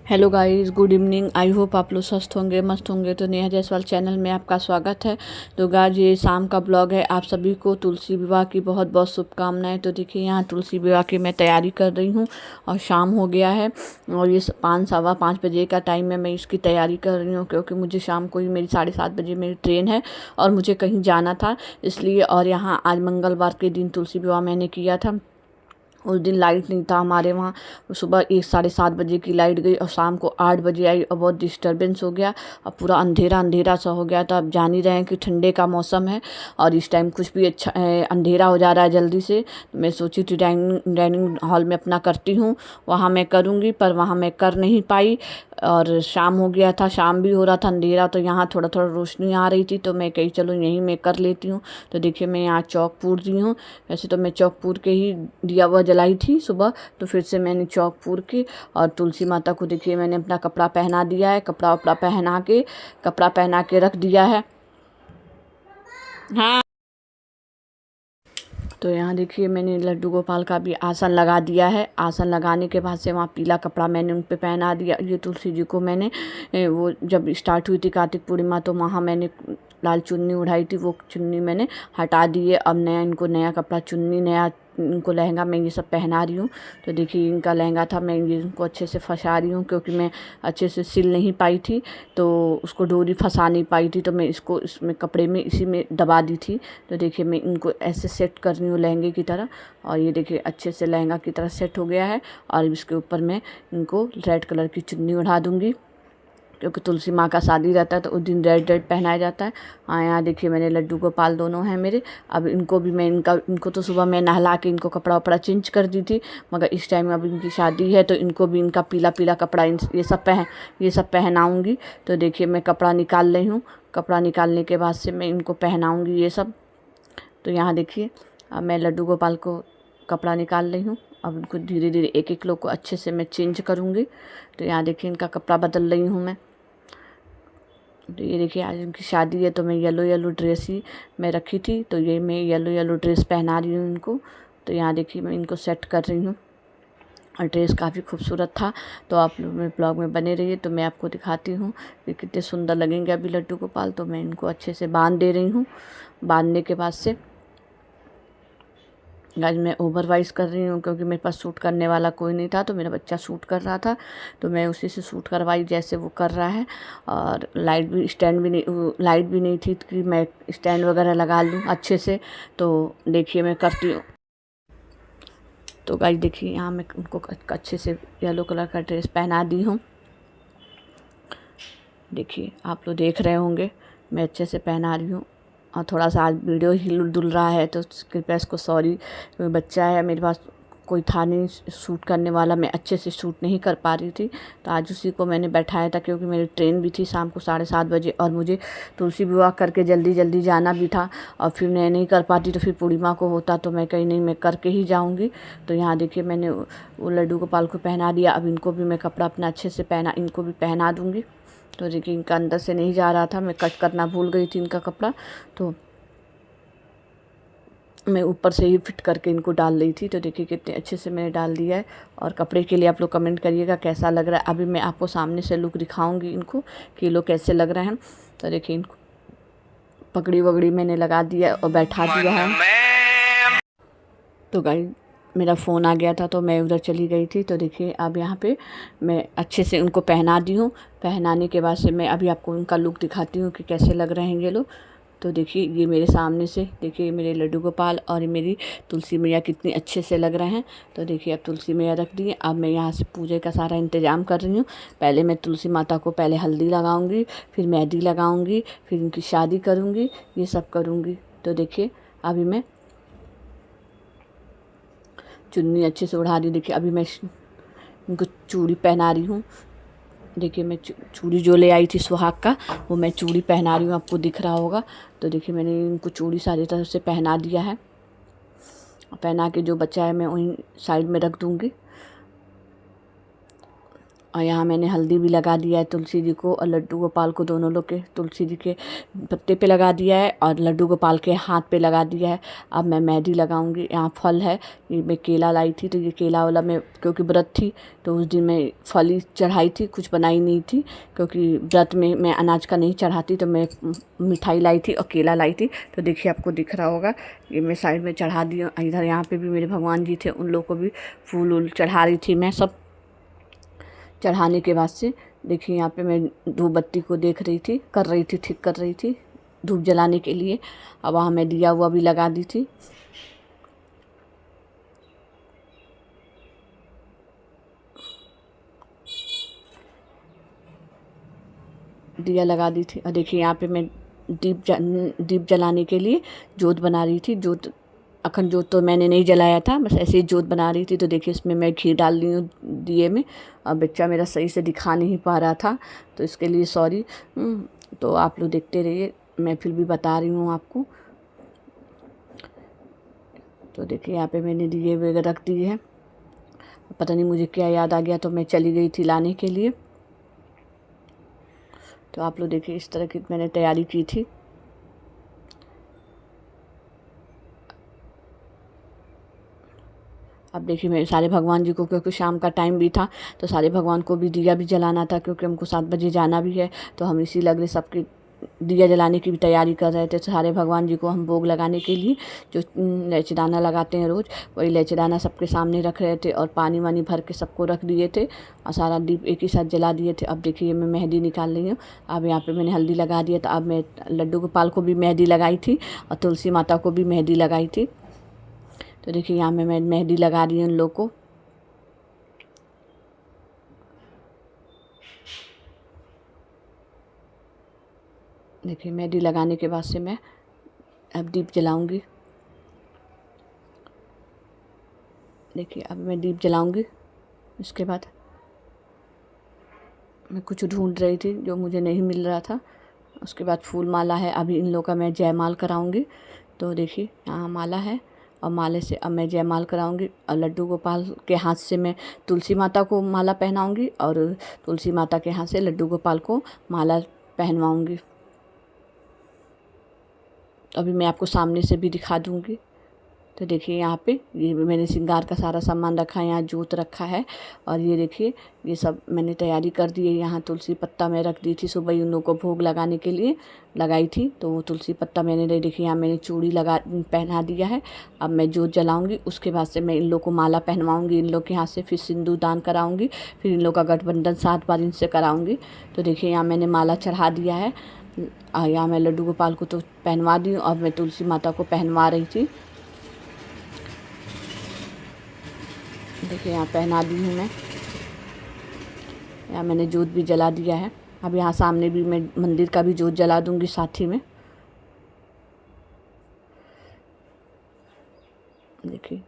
Hello guys, good evening. I hope आप लोग स्वस्थ होंगे, मस्त होंगे। तो नेहा जायसवाल चैनल में आपका स्वागत है। तो गाइस, ये शाम का ब्लॉग है। आप सभी को तुलसी विवाह की बहुत बहुत शुभकामनाएं। तो देखिए, यहाँ तुलसी विवाह की मैं तैयारी कर रही हूँ और शाम हो गया है और ये 5 सवा 5 बजे का टाइम है। मैं इसकी तैयारी कर रही हूँ क्योंकि मुझे शाम को ही मेरी 7:30 बजे मेरी ट्रेन है और मुझे कहीं जाना था इसलिए। और यहाँ आज मंगलवार के दिन तुलसी विवाह मैंने किया था। उस दिन लाइट नहीं था हमारे वहाँ। सुबह 7:30 बजे की लाइट गई और शाम को 8 बजे आई और बहुत डिस्टरबेंस हो गया। अब पूरा अंधेरा अंधेरा सा हो गया था। अब जान ही रहे हैं कि ठंडे का मौसम है और इस टाइम कुछ भी अच्छा अंधेरा हो जा रहा है जल्दी से। तो मैं सोची थी डाइनिंग हॉल में अपना करती हूँ, वहाँ मैं करूँगी, पर वहाँ मैं कर नहीं पाई और शाम हो गया था। शाम भी हो रहा था, अंधेरा, तो यहाँ थोड़ा थोड़ा रोशनी आ रही थी। तो मैं कही चलो यहीं मैं कर लेती हूँ। तो देखिए, मैं यहाँ चौक पूर दी हूँ। वैसे तो मैं चौक पूर के ही दिया हुआ जलाई थी सुबह, तो फिर से मैंने चौक पूर के और तुलसी माता को देखिए मैंने अपना कपड़ा पहना दिया है। कपड़ा वपड़ा पहना के रख दिया है। हाँ, तो यहाँ देखिए मैंने लड्डू गोपाल का भी आसन लगा दिया है। आसन लगाने के बाद से वहाँ पीला कपड़ा मैंने उन पे पहना दिया। ये तुलसी जी को मैंने वो जब स्टार्ट हुई थी कार्तिक पूर्णिमा, तो वहाँ मैंने लाल चुन्नी उड़ाई थी, वो चुन्नी मैंने हटा दी है। अब नया इनको नया कपड़ा, चुन्नी, नया इनको लहंगा मैं ये सब पहना रही हूँ। तो देखिए, इनका लहंगा था, मैं ये इनको अच्छे से फंसा रही हूँ क्योंकि मैं अच्छे से सिल नहीं पाई थी, तो उसको डोरी फंसा नहीं पाई थी, तो मैं इसको इसमें कपड़े में इसी में दबा दी थी। तो देखिए, मैं इनको ऐसे सेट कर रही हूँ लहंगे की तरह और ये देखिए अच्छे से लहंगा की तरह सेट हो गया है। और इसके ऊपर मैं इनको रेड कलर की चुन्नी उड़ा दूँगी क्योंकि तुलसी माँ का शादी रहता है तो उस दिन रेड रेड पहनाया जाता है। हाँ, यहाँ देखिए मैंने लड्डू गोपाल दोनों हैं मेरे। अब इनको भी मैं इनको तो सुबह मैं नहला के इनको कपड़ा वपड़ा चेंज कर दी थी, मगर इस टाइम अब इनकी शादी है तो इनको भी इनका पीला पीला कपड़ा ये सब पहनाऊँगी। तो देखिए, मैं कपड़ा निकाल रही हूँ। कपड़ा निकालने के बाद से मैं इनको पहनाऊँगी ये सब। तो यहाँ देखिए, अब मैं लड्डू गोपाल को कपड़ा निकाल रही हूँ। अब इनको धीरे धीरे एक एक लोग को अच्छे से मैं चेंज करूँगी। तो यहाँ देखिए, इनका कपड़ा बदल रही हूँ मैं। तो ये देखिए, आज उनकी शादी है तो मैं येलो येलो ड्रेस ही मैं रखी थी, तो ये मैं येलो येलो ड्रेस पहना रही हूँ इनको। तो यहाँ देखिए, मैं इनको सेट कर रही हूँ और ड्रेस काफ़ी खूबसूरत था। तो आप लोग मेरे ब्लॉग में बने रहिए, तो मैं आपको दिखाती हूँ कि कितने सुंदर लगेंगे अभी लड्डू गोपाल। तो मैं इनको अच्छे से बांध दे रही हूँ। बांधने के बाद से आज मैं ओवरवाइज़ कर रही हूँ क्योंकि मेरे पास सूट करने वाला कोई नहीं था, तो मेरा बच्चा सूट कर रहा था तो मैं उसी से सूट करवाई जैसे वो कर रहा है। और लाइट भी नहीं थी कि मैं स्टैंड वगैरह लगा लूँ अच्छे से। तो देखिए, मैं करती हूँ। तो गाइस देखिए, यहाँ मैं उनको अच्छे से येलो कलर का ड्रेस पहना दी हूँ। देखिए, आप लोग देख रहे होंगे मैं अच्छे से पहना रही हूँ। और थोड़ा सा आज वीडियो हिल डुल रहा है तो कृपया इसको सॉरी। बच्चा है मेरे पास, कोई था नहीं शूट करने वाला, मैं अच्छे से शूट नहीं कर पा रही थी, तो आज उसी को मैंने बैठाया था क्योंकि मेरी ट्रेन भी थी शाम को 7:30 बजे और मुझे तुलसी विवाह करके जल्दी जल्दी जाना भी था। और फिर मैं नहीं कर पाती तो फिर पूर्णिमा को होता, तो मैं कहीं नहीं, मैं करके ही जाऊँगी। तो यहाँ देखिए, मैंने वो लड्डू गोपाल को पहना दिया। अब इनको भी मैं कपड़ा अपना अच्छे से इनको भी पहना दूँगी। तो देखिए, इनका अंदर से नहीं जा रहा था, मैं कट करना भूल गई थी इनका कपड़ा, तो मैं ऊपर से ही फिट करके इनको डाल रही थी। तो देखिए, कितने अच्छे से मैंने डाल दिया है। और कपड़े के लिए आप लोग कमेंट करिएगा कैसा लग रहा है। अभी मैं आपको सामने से लुक दिखाऊंगी इनको कि ये लोग कैसे लग रहे हैं। तो देखिए, इनको पगड़ी वगड़ी मैंने लगा दिया और बैठा दिया है। तो गाइस, मेरा फ़ोन आ गया था तो मैं उधर चली गई थी। तो देखिए, अब यहाँ पे मैं अच्छे से उनको पहना दी हूँ। पहनाने के बाद से मैं अभी आपको उनका लुक दिखाती हूँ कि कैसे लग रहे हैं ये लोग। तो देखिए, ये मेरे सामने से देखिए मेरे लड्डू गोपाल और मेरी तुलसी मैया कितनी अच्छे से लग रहे हैं। तो देखिए, अब तुलसी मैया रख दी है। अब मैं यहाँ से पूजे का सारा इंतज़ाम कर रही हूँ। पहले मैं तुलसी माता को पहले हल्दी लगाऊंगी, फिर मेहंदी लगाऊंगी, फिर उनकी शादी करूँगी, ये सब करूँगी। तो देखिए, अभी मैं चुन्नी अच्छे से उड़ा रही हूँ। देखिए, अभी मैं इनको चूड़ी पहना रही हूँ। देखिए, मैं चूड़ी जो ले आई थी सुहाग का, वो मैं चूड़ी पहना रही हूँ, आपको दिख रहा होगा। तो देखिए, मैंने इनको चूड़ी सारी तरह से पहना दिया है। पहना के जो बचा है मैं वहीं साइड में रख दूँगी। और यहाँ मैंने हल्दी भी लगा दिया है तुलसी जी को और लड्डू गोपाल को, दोनों लोग के तुलसी जी के पत्ते पे लगा दिया है और लड्डू गोपाल के हाथ पे लगा दिया है। अब मैं मेहंदी लगाऊंगी। यहाँ फल है, ये मैं केला लाई थी, तो ये केला वाला मैं क्योंकि व्रत थी तो उस दिन मैं फल ही चढ़ाई थी, कुछ बनाई नहीं थी, क्योंकि व्रत में मैं अनाज का नहीं चढ़ाती, तो मैं मिठाई लाई थी और केला लाई थी। तो देखिए आपको दिख रहा होगा, ये मैं साइड में चढ़ा दी हूँ। इधर यहाँ पे भी मेरे भगवान जी थे, उन लोगों को भी फूल वूल चढ़ा रही थी मैं। सब चढ़ाने के बाद से देखिए यहाँ पे मैं धूप बत्ती को देख रही थी, कर रही थी, ठीक कर रही थी धूप जलाने के लिए। अब वहाँ मैं दिया हुआ भी लगा दी थी। दिया लगा दी थी और देखिए यहाँ पे मैं दीप जलाने के लिए जोत बना रही थी। जोत अखंड जोत तो मैंने नहीं जलाया था, बस ऐसे ही जोत बना रही थी। तो देखिए इसमें मैं घी डाल रही हूँ दिए में, और बच्चा मेरा सही से दिखा नहीं पा रहा था तो इसके लिए सॉरी। तो आप लोग देखते रहिए, मैं फिर भी बता रही हूँ आपको। तो देखिए यहाँ पे मैंने दिए वगैरह रख दिए हैं। पता नहीं मुझे क्या याद आ गया तो मैं चली गई थी लाने के लिए। तो आप लोग देखिए इस तरह की मैंने तैयारी की थी। अब देखिए मेरे सारे भगवान जी को, क्योंकि शाम का टाइम भी था तो सारे भगवान को भी दिया भी जलाना था, क्योंकि हमको 7 बजे जाना भी है। तो हम इसी लगले सबकी दिया जलाने की भी तैयारी कर रहे थे। सारे भगवान जी को हम भोग लगाने के लिए जो इलायचीदाना लगाते हैं रोज़, वही इलायचीदाना सबके सामने रख रहे थे और पानी वानी भर के सबको रख दिए थे और सारा दीप एक ही साथ जला दिए थे। अब देखिए मैं मेहंदी निकाल रही हूँ। अब यहाँ पे मैंने हल्दी लगा दिया, तो अब मैं लड्डू गोपाल को भी मेहंदी लगाई थी और तुलसी माता को भी मेहंदी लगाई थी। तो देखिए यहाँ मैं मेहंदी लगा रही हूँ उन लोग को। देखिए मेहंदी लगाने के बाद से मैं अब दीप जलाऊंगी। देखिए अब मैं दीप जलाऊंगी। इसके बाद मैं कुछ ढूंढ रही थी जो मुझे नहीं मिल रहा था। उसके बाद फूल माला है, अभी इन लोगों का मैं जयमाल कराऊंगी। तो देखिए यहाँ माला है और माले से अब मैं जयमाल कराऊंगी और लड्डू गोपाल के हाथ से मैं तुलसी माता को माला पहनाऊंगी और तुलसी माता के हाथ से लड्डू गोपाल को माला पहनवाऊंगी। अभी मैं आपको सामने से भी दिखा दूंगी। तो देखिए यहाँ पे ये मैंने श्रृंगार का सारा सामान रखा है, यहाँ जोत रखा है और ये देखिए ये सब मैंने तैयारी कर दी है। यहाँ तुलसी पत्ता मैं रख दी थी, सुबह ही उन लोगों को भोग लगाने के लिए लगाई थी, तो वो तुलसी पत्ता मैंने देखिए यहाँ मैंने चूड़ी पहना दिया है। अब मैं जोत जलाऊंगी, उसके बाद से मैं इन लोग को माला पहनवाऊंगी इन लोग के हाथ से, फिर सिंदूर दान कराऊंगी, फिर इन लोग का गठबंधन 7 बार इनसे कराऊंगी। तो देखिए यहाँ मैंने माला चढ़ा दिया है। यहाँ मैं लड्डू गोपाल को तो पहनवा दी हूँ, अब मैं तुलसी माता को पहनवा रही थी। देखिए यहाँ पहना दी हूँ मैं। यहाँ मैंने जोत भी जला दिया है। अब यहाँ सामने भी मैं मंदिर का भी जोत जला दूंगी साथ ही में। देखिए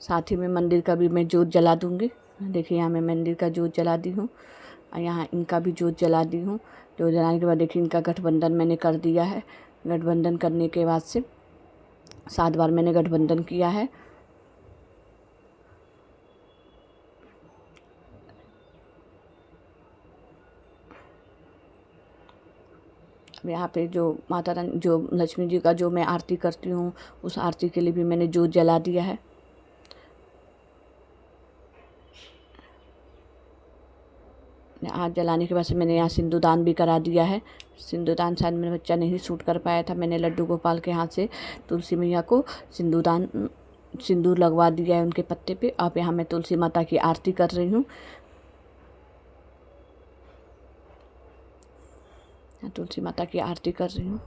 साथ ही में मंदिर का भी मैं जोत जला दूंगी। देखिए यहाँ मैं मंदिर का जोत जला दी हूँ और यहाँ इनका भी जोत जला दी हूँ। जोत जलाने के बाद देखिए इनका गठबंधन मैंने कर दिया है। गठबंधन करने के बाद से 7 बार मैंने गठबंधन किया है। यहाँ पे जो माता रानी जो लक्ष्मी जी का जो मैं आरती करती हूँ, उस आरती के लिए भी मैंने जोत जला दिया है। हाथ जलाने के बाद से मैंने यहाँ सिंदूरदान भी करा दिया है। सिंदूरदान शायद मेरा बच्चा नहीं शूट कर पाया था, मैंने लड्डू गोपाल के हाथ से तुलसी मैया को सिंदूर लगवा दिया है उनके पत्ते पे। अब यहाँ मैं तुलसी माता की आरती कर रही हूँ। तुलसी माता की आरती कर रही हूँ।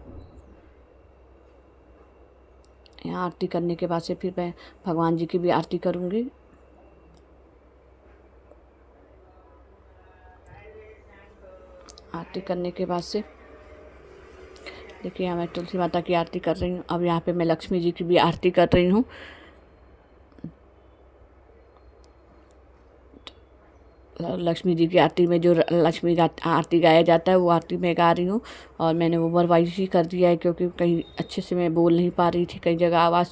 यहाँ आरती करने के बाद से फिर मैं भगवान जी की भी आरती करूँगी। आरती करने के बाद से देखिए यहाँ मैं तुलसी माता की आरती कर रही हूँ। अब यहाँ पे मैं लक्ष्मी जी की भी आरती कर रही हूँ। लक्ष्मी जी की आरती में जो लक्ष्मी का आरती गाया जाता है वो आरती मैं गा रही हूँ। और मैंने ओवर वॉइस ही कर दिया है क्योंकि कहीं अच्छे से मैं बोल नहीं पा रही थी, कई जगह आवाज़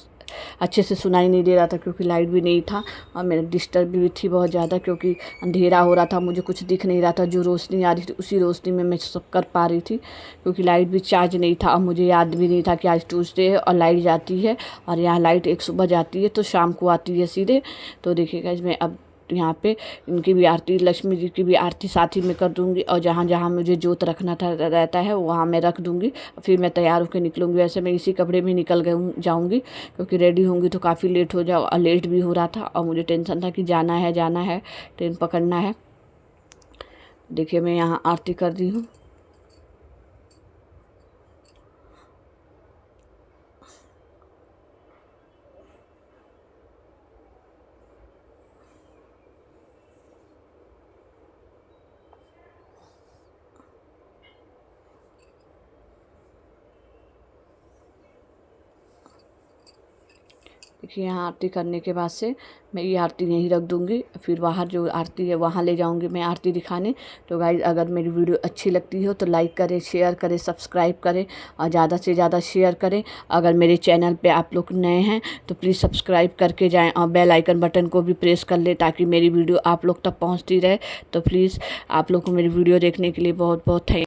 अच्छे से सुनाई नहीं दे रहा था क्योंकि लाइट भी नहीं था और मेरा डिस्टर्ब भी थी बहुत ज़्यादा क्योंकि अंधेरा हो रहा था, मुझे कुछ दिख नहीं रहा था। जो रोशनी आ रही थी उसी रोशनी में मैं सब कर पा रही थी क्योंकि लाइट भी चार्ज नहीं था और मुझे याद भी नहीं था कि आज ट्यूसडे है और लाइट जाती है। और यहाँ लाइट एक सुबह जाती है तो शाम को आती है सीधे। तो देखिएगा मैं अब यहाँ पे इनकी भी आरती, लक्ष्मी जी की भी आरती साथ ही में कर दूंगी और जहाँ जहाँ मुझे जोत रखना था रहता है वहाँ मैं रख दूंगी। फिर मैं तैयार होकर निकलूंगी। वैसे मैं इसी कपड़े में निकल जाऊंगी क्योंकि रेडी होंगी तो काफ़ी लेट हो जाओ और लेट भी हो रहा था और मुझे टेंशन था कि जाना है ट्रेन पकड़ना है। देखिए मैं यहाँ आरती कर दी हूँ। देखिए यहाँ आरती करने के बाद से मैं ये आरती यहीं रख दूँगी। फिर बाहर जो आरती है वहाँ ले जाऊँगी मैं आरती दिखाने। तो गाइस अगर मेरी वीडियो अच्छी लगती हो तो लाइक करें, शेयर करें, सब्सक्राइब करें और ज़्यादा से ज़्यादा शेयर करें। अगर मेरे चैनल पे आप लोग नए हैं तो प्लीज़ सब्सक्राइब करके जाएँ और बेल आइकन बटन को भी प्रेस कर लें ताकि मेरी वीडियो आप लोग तक पहुँचती रहे। तो प्लीज़ आप लोग को मेरी वीडियो देखने के लिए बहुत बहुत थैंक